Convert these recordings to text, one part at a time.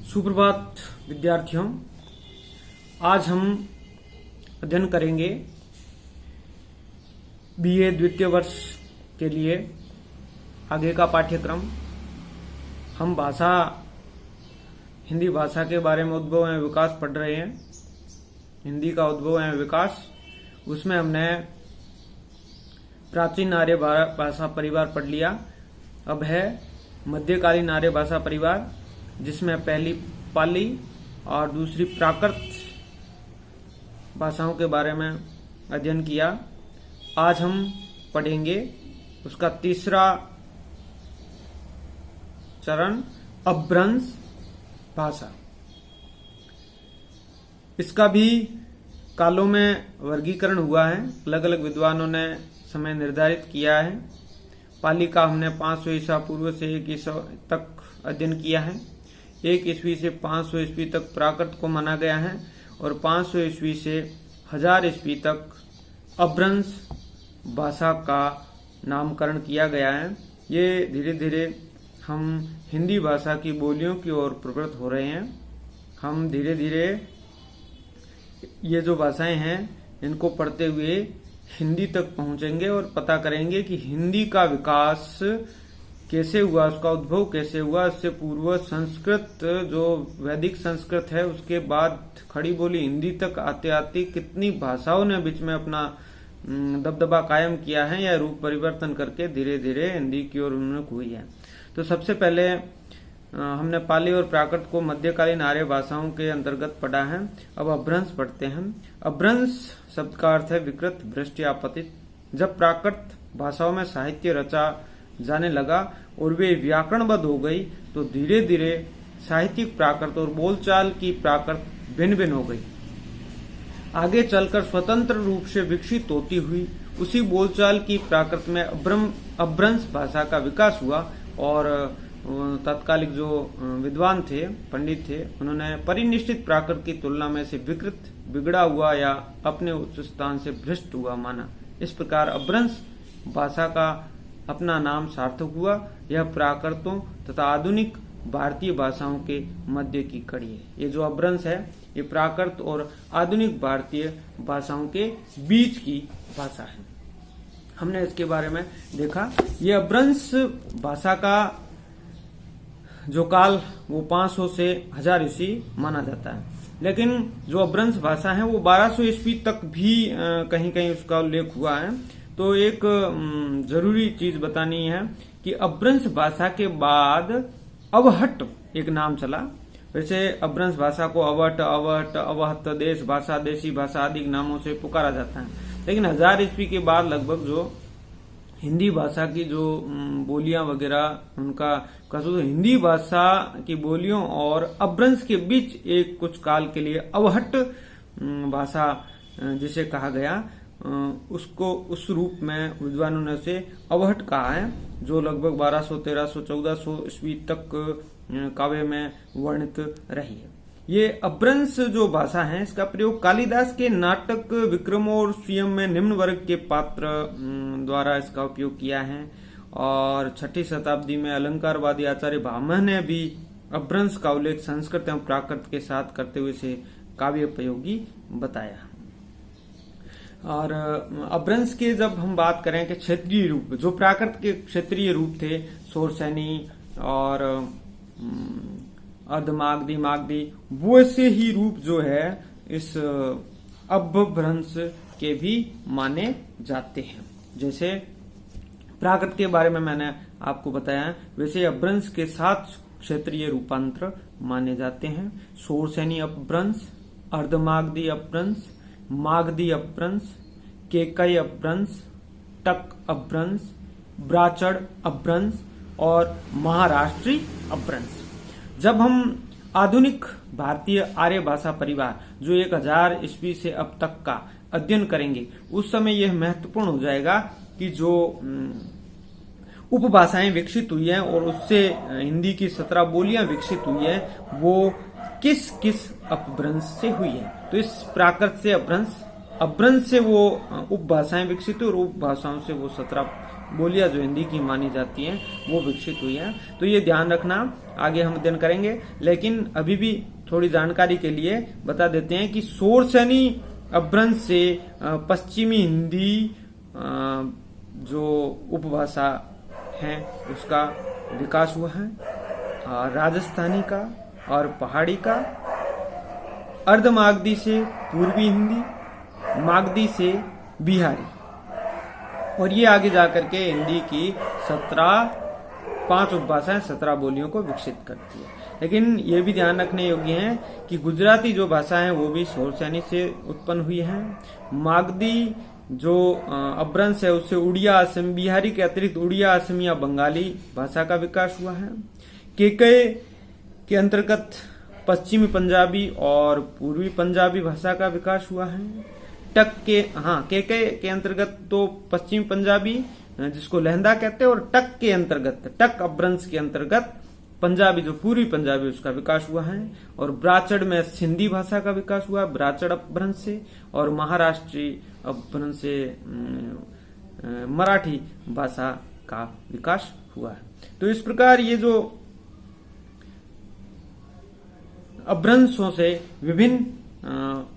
सुप्रभात विद्यार्थियों। आज हम अध्ययन करेंगे बीए द्वितीय वर्ष के लिए आगे का पाठ्यक्रम। हम हिंदी भाषा के बारे में उद्भव एवं विकास पढ़ रहे हैं। हिंदी का उद्भव एवं विकास, उसमें हमने प्राचीन आर्य भाषा परिवार पढ़ लिया। अब है मध्यकालीन आर्य भाषा परिवार, जिसमें पहली पाली और दूसरी प्राकृत भाषाओं के बारे में अध्ययन किया। आज हम पढ़ेंगे उसका तीसरा चरण, अपभ्रंश भाषा। इसका भी कालों में वर्गीकरण हुआ है, अलग अलग विद्वानों ने समय निर्धारित किया है। पाली का हमने 500 ईसा पूर्व से 1 ईसा तक अध्ययन किया है। 1 ईस्वी से 500 ईस्वी तक प्राकृत को माना गया है और 500 ईस्वी से 1000 ईस्वी तक अपभ्रंश भाषा का नामकरण किया गया है। ये धीरे धीरे हम हिंदी भाषा की बोलियों की ओर प्रवृत्त हो रहे हैं। हम धीरे धीरे ये जो भाषाएं हैं इनको पढ़ते हुए हिंदी तक पहुंचेंगे और पता करेंगे कि हिंदी का विकास कैसे हुआ, उसका उद्भव कैसे हुआ। इससे पूर्व संस्कृत, जो वैदिक संस्कृत है, उसके बाद खड़ी बोली हिंदी तक आते आते कितनी भाषाओं ने बीच में अपना दबदबा कायम किया है या रूप परिवर्तन करके धीरे धीरे हिंदी की ओर उन्मुख हुई है। तो सबसे पहले हमने पाली और प्राकृत को मध्यकालीन आर्य भाषाओं के अंतर्गत पढ़ा है। अब अपभ्रंश पढ़ते हैं। अपभ्रंश शब्द का अर्थ है विकृत, भ्रष्ट या पतित। जब प्राकृत भाषाओं में साहित्य रचा जाने लगा और वे व्याकरणबद्ध हो गई, तो धीरे धीरे साहित्यिक प्राकृत और बोलचाल की प्राकृत भिन्न भिन्न हो गई। आगे चलकर स्वतंत्र रूप से विकसित होती हुई उसी बोलचाल की प्राकृत में अपभ्रंश भाषा का विकास हुआ और तत्कालिक जो विद्वान थे, पंडित थे, उन्होंने परिनिष्ठित प्राकृत की तुलना में से विकृत, बिगड़ा हुआ या अपने उच्च स्थान से भ्रष्ट हुआ माना। इस प्रकार अपभ्रंश भाषा का अपना नाम सार्थक हुआ। यह प्राकृतों तथा आधुनिक भारतीय भाषाओं के मध्य की कड़ी है। ये जो अपभ्रंश है, ये प्राकृत और आधुनिक भारतीय भाषाओं के बीच की भाषा है। हमने इसके बारे में देखा। ये अपभ्रंश भाषा का जो काल वो 500 से 1000 ईस्वी माना जाता है, लेकिन जो अपभ्रंश भाषा है वो 1200 ईस्वी तक भी कहीं कहीं उसका उल्लेख हुआ है। तो एक जरूरी चीज बतानी है कि अपभ्रंश भाषा के बाद अवहट एक नाम चला। वैसे अपभ्रंश भाषा को अवहट, अवहत, देश भाषा, देशी भाषा आदि नामों से पुकारा जाता है, लेकिन 1000 ईस्वी के बाद लगभग जो हिंदी भाषा की जो बोलियां वगैरह उनका कसो, हिंदी भाषा की बोलियों और अपभ्रंश के बीच एक कुछ काल के लिए अवहट भाषा जिसे कहा गया, उसको उस रूप में विद्वानों ने उसे अवहट कहा है, जो लगभग 1200, 1300, 1400 ईस्वी तक काव्य में वर्णित रही है। ये अपभ्रंश जो भाषा है, इसका प्रयोग कालिदास के नाटक विक्रम और स्वयं में निम्न वर्ग के पात्र द्वारा इसका उपयोग किया है। और 6ठी शताब्दी में अलंकारवादी आचार्य भामह ने भी अपभ्रंश का उल्लेख संस्कृत एवं प्राकृत के साथ करते हुए इसे काव्योपयोगी बताया। और अपभ्रंश के जब हम बात करें कि क्षेत्रीय रूप, जो प्राकृत के क्षेत्रीय रूप थे, शोरसैनी और अर्धमागधी, मागधी, वैसे ही रूप जो है इस अपभ्रंश के भी माने जाते हैं। जैसे प्राकृत के बारे में मैंने आपको बताया, वैसे अपभ्रंश के 7 क्षेत्रीय रूपांतर माने जाते हैं। शोरसैनी अपभ्रंश, अर्धमागधी अपभ्रंश, मागधी अपभ्रंश, केकई अपभ्रंश, टक अपभ्रंश, ब्राचड़ अपभ्रंश और महाराष्ट्री अपभ्रंश। जब हम आधुनिक भारतीय आर्य भाषा परिवार जो 1000 ईस्वी से अब तक का अध्ययन करेंगे, उस समय यह महत्वपूर्ण हो जाएगा कि जो उपभाषाएं विकसित हुई हैं और उससे हिंदी की 17 बोलियां विकसित हुई है, वो किस किस अपभ्रंश से हुई है। तो इस प्राकृत से अपभ्रंश से वो उपभाषाएं विकसित हुई और उपभाषाओं से वो 17 बोलियां जो हिंदी की मानी जाती हैं वो विकसित हुई हैं। तो ये ध्यान रखना, आगे हम अध्ययन करेंगे। लेकिन अभी भी थोड़ी जानकारी के लिए बता देते हैं कि शोरसेनी अपभ्रंश से पश्चिमी हिंदी जो उपभाषा है उसका विकास हुआ है। राजस्थानी का और पहाड़ी का, अर्धमागधी से पूर्वी हिंदी, मागधी से बिहारी, और ये आगे जाकर के हिंदी की 5 उपभाषाएं 17 बोलियों को विकसित करती है। लेकिन ये भी ध्यान रखने योग्य है कि गुजराती जो भाषा है वो भी शोरसेनी से उत्पन्न हुई है। मागधी जो अपभ्रंश है उससे उड़िया, असम, बिहारी के अतिरिक्त उड़िया, असमिया, बंगाली भाषा का विकास हुआ है। केकय के अंतर्गत पश्चिमी पंजाबी और पूर्वी पंजाबी भाषा का विकास हुआ है। केकय के अंतर्गत तो पश्चिमी पंजाबी जिसको लहंदा कहते हैं, और टक के अंतर्गत, टक अपभ्रंश के अंतर्गत पंजाबी जो पूर्वी पंजाबी उसका विकास हुआ है। और ब्राचड़ में सिंधी भाषा का विकास हुआ ब्राचड़ अपभ्रंश से, और महाराष्ट्री अपभ्रंश से मराठी भाषा का विकास हुआ है। तो इस प्रकार ये जो अपभ्रंशों से विभिन्न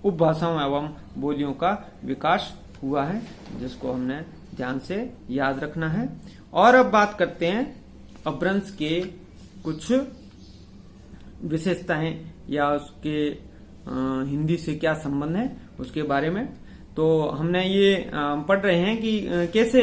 उपभाषाओं एवं बोलियों का विकास हुआ है, जिसको हमने ध्यान से याद रखना है। और अब बात करते हैं अपभ्रंश के कुछ विशेषताएं या उसके हिंदी से क्या संबंध है उसके बारे में। तो हमने ये पढ़ रहे हैं कि कैसे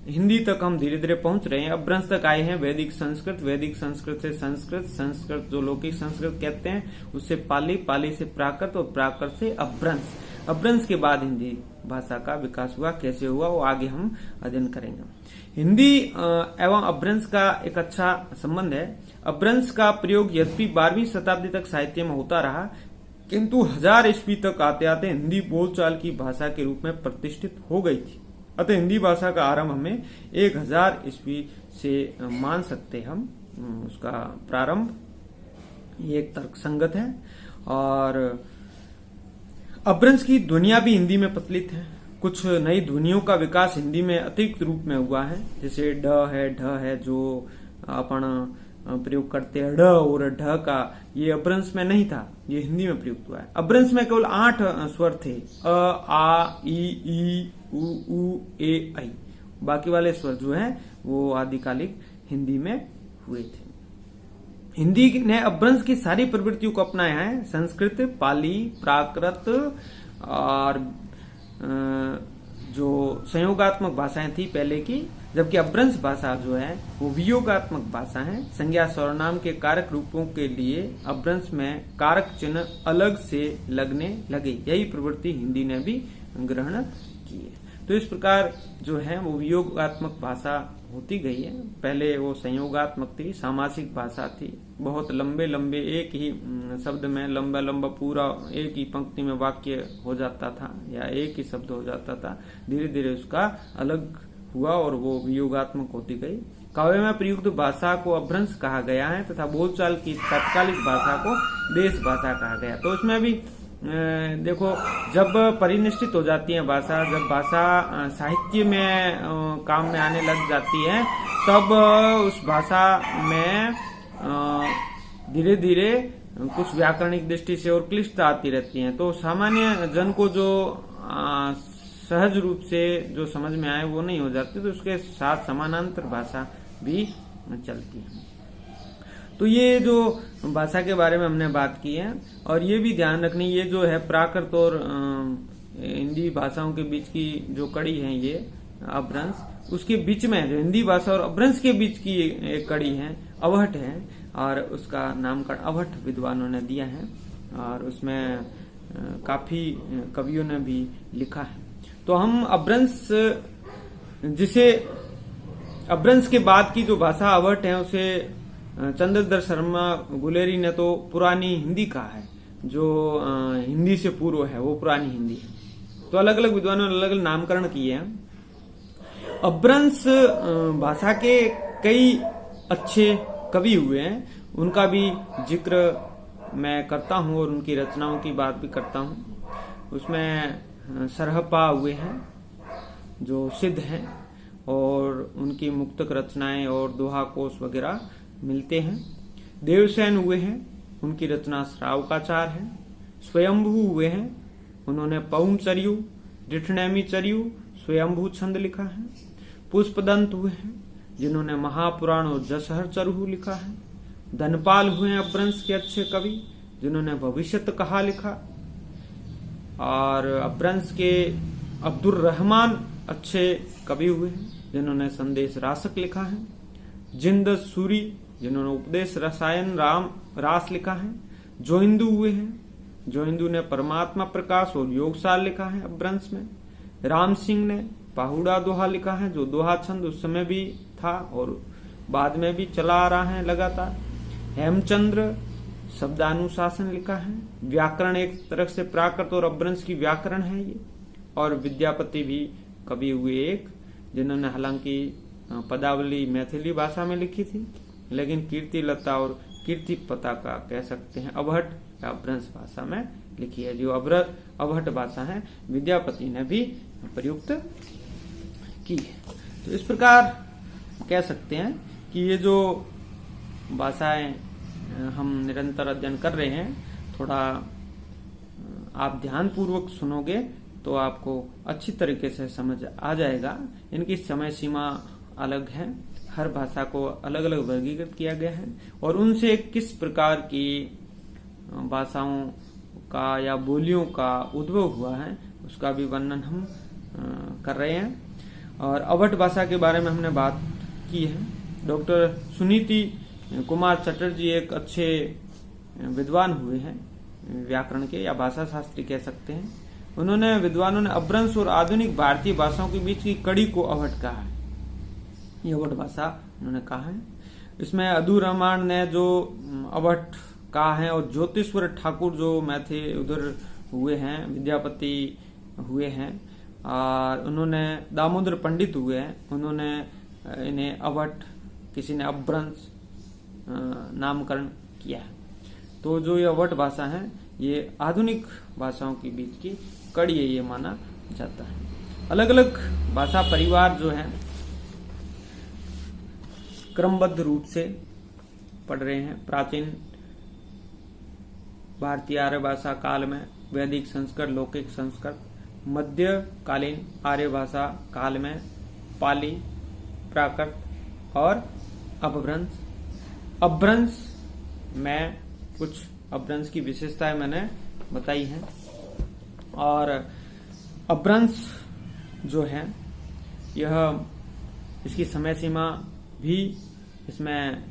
हिंदी तक हम धीरे धीरे पहुंच रहे हैं। अपभ्रंश तक आए हैं वैदिक संस्कृत, वैदिक संस्कृत से संस्कृत, संस्कृत जो लौकिक संस्कृत कहते हैं उससे पाली, पाली से प्राकृत और प्राकृत से अपभ्रंश। अपभ्रंश के बाद हिंदी भाषा का विकास हुआ, कैसे हुआ वो आगे हम अध्ययन करेंगे। हिंदी एवं अपभ्रंश का एक अच्छा संबंध है। अपभ्रंश का प्रयोग यद्यपि 12वीं शताब्दी तक साहित्य में होता रहा, किंतु 1000 ईस्वी तक आते आते हिंदी बोलचाल की भाषा के रूप में प्रतिष्ठित हो गई थी। अतः हिंदी भाषा का आरंभ हमें 1000 ईस्वी से मान सकते हम उसका प्रारंभ, ये एक तर्क संगत है। और अपभ्रंश की ध्वनियां भी हिंदी में प्रचलित है। कुछ नई ध्वनियों का विकास हिंदी में अतिरिक्त रूप में हुआ है, जैसे ड है, ढ है, जो अपन प्रयोग करते हैं ढ और ढ का, ये अपभ्रंश में नहीं था, ये हिंदी में प्रयुक्त हुआ है। अपभ्रंश में केवल 8 स्वर थे, अ, आ, ई, उ, ए, ऐ। बाकी वाले स्वर जो हैं वो आदिकालिक हिंदी में हुए थे। हिंदी ने अपभ्रंश की सारी प्रवृत्तियों को अपनाया है। संस्कृत, पाली, प्राकृत और जो संयोगात्मक भाषाएं थी पहले की, जबकि अपभ्रंश भाषा जो है वो वियोगात्मक भाषा है। संज्ञा सर्वनाम के कारक रूपों के लिए अपभ्रंश में कारक चिन्ह अलग से लगने लगे। यही प्रवृत्ति हिंदी ने भी ग्रहण की है। तो इस प्रकार जो है वो वियोगात्मक भाषा होती गई है। पहले वो संयोगात्मक थी, सामासिक भाषा थी। बहुत लंबे लंबे एक ही शब्द में लंबा लंबा पूरा एक ही पंक्ति में वाक्य हो जाता था या एक ही शब्द हो जाता था। धीरे धीरे उसका अलग हुआ और वो वियोगात्मक होती गई। काव्य में प्रयुक्त भाषा को अपभ्रंश कहा गया है तथा बोलचाल की तत्कालिक भाषा को देश भाषा कहा गया। तो उसमें भी देखो, जब परिनिष्ठित हो जाती है भाषा, जब भाषा साहित्य में काम में आने लग जाती है, तब उस भाषा में धीरे धीरे कुछ व्याकरणिक दृष्टि से और क्लिष्टता आती रहती है। तो सामान्य जन को जो सहज रूप से जो समझ में आए वो नहीं हो जाती, तो उसके साथ समानांतर भाषा भी चलती है। तो ये जो भाषा के बारे में हमने बात की है, और ये भी ध्यान रखनी, ये जो है प्राकृत और हिंदी भाषाओं के बीच की जो कड़ी है ये अपभ्रंश, उसके बीच में जो हिंदी भाषा और अपभ्रंश के बीच की एक कड़ी है अवहट है, और उसका नामकरण अवहट विद्वानों ने दिया है और उसमें काफी कवियों ने भी लिखा है। तो हम अपभ्रंश, जिसे अपभ्रंश के बाद की जो भाषा अवहट है उसे चंद्रधर शर्मा गुलेरी ने तो पुरानी हिंदी कहा है, जो हिंदी से पूर्व है वो पुरानी हिंदी है। तो अलग अलग विद्वानों ने अलग अलग नामकरण किए हैं। अपभ्रंश भाषा के कई अच्छे कवि हुए हैं, उनका भी जिक्र मैं करता हूं और उनकी रचनाओं की बात भी करता हूं। उसमें सरहपा हुए हैं जो सिद्ध हैं, और उनकी मुक्तक रचनाएं और दोहा कोश वगैरह मिलते हैं। देवसेन हुए हैं, उनकी रचना श्रावकाचार है। स्वयंभू हुए हैं, उन्होंने पौंचर्यु, डिठनेमी चर्यु, स्वयंभू छंद लिखा है। पुष्पदंत हुए हैं, जिन्होंने महापुराण और जसहर चरहु लिखा है। धनपाल हुए हैं अपभ्रंश के अच्छे कवि, जिन्होंने भविष्यत कहा लिखा। और अपभ्रंश के अब्दुल रहमान अच्छे कवि हुए हैं, जिन्होंने संदेश रासक लिखा है। जिंद सूरी, जिन्होंने उपदेश रसायन राम रास लिखा है। जोइंदू हुए हैं, जोइंदू ने परमात्मा प्रकाश और योगसार लिखा है अपभ्रंश में। राम सिंह ने पाहुड़ा दोहा लिखा है, जो दोहा छंद उस समय भी था और बाद में भी चला आ रहा है लगातार। हेमचंद्र शब्दानुशासन लिखा है। व्याकरण एक तरह से प्राकृत और अपभ्रंश की व्याकरण है ये। और विद्यापति भी कवि हुए एक, जिन्होंने हालांकि पदावली मैथिली भाषा में लिखी थी, लेकिन कीर्तिलता और कीर्तिपता का कह सकते हैं अवहट या अपभ्रंश भाषा में लिखी है। जो अवहट भाषा है विद्यापति ने भी प्रयुक्त की है। तो इस प्रकार कह सकते हैं कि ये जो भाषाएं हम निरंतर अध्ययन कर रहे हैं, थोड़ा आप ध्यान पूर्वक सुनोगे तो आपको अच्छी तरीके से समझ आ जाएगा। इनकी समय सीमा अलग है, हर भाषा को अलग अलग वर्गीकृत किया गया है और उनसे किस प्रकार की भाषाओं का या बोलियों का उद्भव हुआ है उसका भी वर्णन हम कर रहे हैं। और अवध भाषा के बारे में हमने बात की है। डॉक्टर सुनीति कुमार चटर्जी एक अच्छे विद्वान हुए हैं, व्याकरण के या भाषा शास्त्री कह सकते हैं। उन्होंने विद्वानों ने अपभ्रंश और आधुनिक भारतीय भाषाओं के बीच की कड़ी को अवध कहा है। ये अवध भाषा उन्होंने कहा है। इसमें अधूर रामायण ने जो अवध कहा है और ज्योतिश्वर ठाकुर जो मैथे उधर हुए हैं, विद्यापति हुए हैं और उन्होंने दामोदर पंडित हुए हैं, उन्होंने इन्हें अवध, किसी ने अपभ्रंश नामकरण किया है। तो जो ये अवध भाषा है ये आधुनिक भाषाओं के बीच की कड़ी है, ये माना जाता है। अलग अलग भाषा परिवार जो है क्रमबद्ध रूप से पढ़ रहे हैं। प्राचीन भारतीय आर्य भाषा काल में वैदिक संस्कृत, लौकिक संस्कृत, मध्यकालीन आर्य भाषा काल में पाली, प्राकृत और अपभ्रंश। अपभ्रंश में कुछ अपभ्रंश की विशेषताएं मैंने बताई हैं और अपभ्रंश जो है यह, इसकी समय सीमा भी इसमें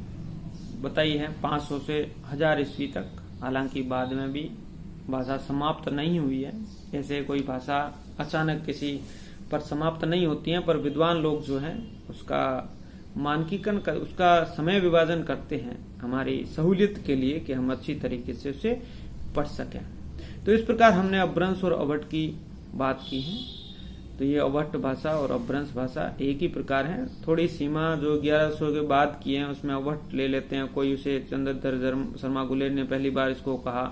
बताई है 500 से 1000 ईस्वी तक। हालांकि बाद में भी भाषा समाप्त नहीं हुई है। ऐसे कोई भाषा अचानक किसी पर समाप्त नहीं होती है, पर विद्वान लोग जो हैं उसका मानकीकरण कर, उसका समय विभाजन करते हैं हमारी सहूलियत के लिए कि हम अच्छी तरीके से उसे पढ़ सकें। तो इस प्रकार हमने अपभ्रंश और अवध की बात की है। तो ये अवध भाषा और अपभ्रंश भाषा एक ही प्रकार है। थोड़ी सीमा जो 1100 के बाद की है उसमें अवध ले लेते हैं। कोई उसे चंद्रधर शर्मा गुलेर ने पहली बार इसको कहा,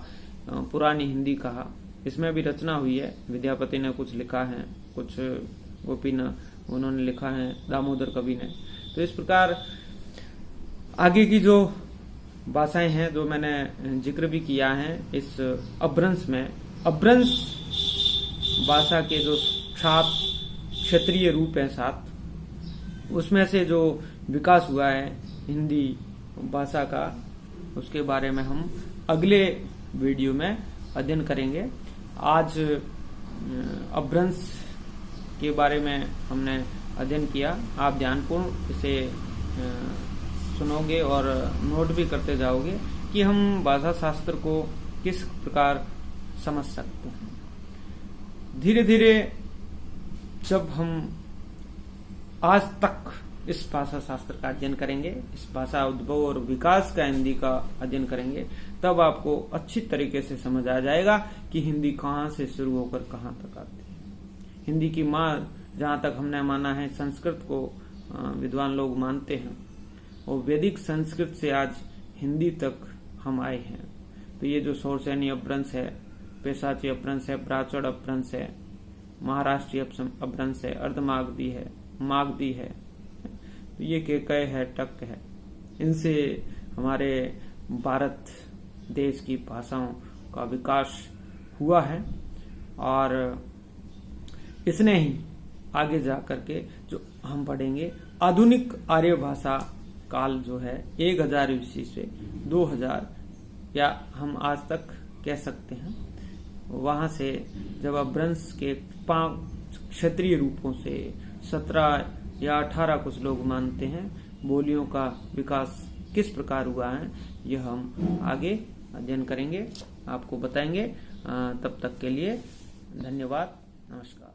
पुरानी हिंदी कहा। इसमें भी रचना हुई है, विद्यापति ने कुछ लिखा है, कुछ गोपीनाथ उन्होंने लिखा है, दामोदर कवि ने। तो इस प्रकार आगे की जो भाषाएं हैं जो मैंने जिक्र भी किया है इस अपभ्रंश में, अपभ्रंश भाषा के जो 7 क्षेत्रीय रूप हैं 7, उसमें से जो विकास हुआ है हिंदी भाषा का, उसके बारे में हम अगले वीडियो में अध्ययन करेंगे। आज अपभ्रंश के बारे में हमने अध्ययन किया। आप ध्यानपूर्ण इसे सुनोगे और नोट भी करते जाओगे कि हम भाषा शास्त्र को किस प्रकार समझ सकते हैं। धीरे धीरे जब हम आज तक इस भाषा शास्त्र का अध्ययन करेंगे, इस भाषा उद्भव और विकास का हिंदी का अध्ययन करेंगे, तब आपको अच्छी तरीके से समझ आ जाएगा कि हिंदी कहाँ से शुरू होकर कहाँ तक आती है। हिंदी की माँ जहाँ तक हमने माना है संस्कृत को विद्वान लोग मानते हैं, और वैदिक संस्कृत से आज हिंदी तक हम आए हैं। तो ये जो शौरसेनी अपभ्रंश है, पेशाची अपभ्रंश है, प्राचड़ अपभ्रंश है, महाराष्ट्रीय अपभ्रंश है, अर्धमागधी है, मागधी है, तो ये केकय है, टक है। इनसे हमारे भारत देश की भाषाओं का विकास हुआ है और इसने ही आगे जा करके जो हम पढ़ेंगे आधुनिक आर्य भाषा काल जो है 1000 ईस्वी से 2000 या हम आज तक कह सकते हैं, वहां से जब अपभ्रंश के 5 क्षत्रिय रूपों से 17 या 18 कुछ लोग मानते हैं बोलियों का विकास किस प्रकार हुआ है, यह हम आगे अध्ययन करेंगे, आपको बताएंगे। तब तक के लिए धन्यवाद, नमस्कार।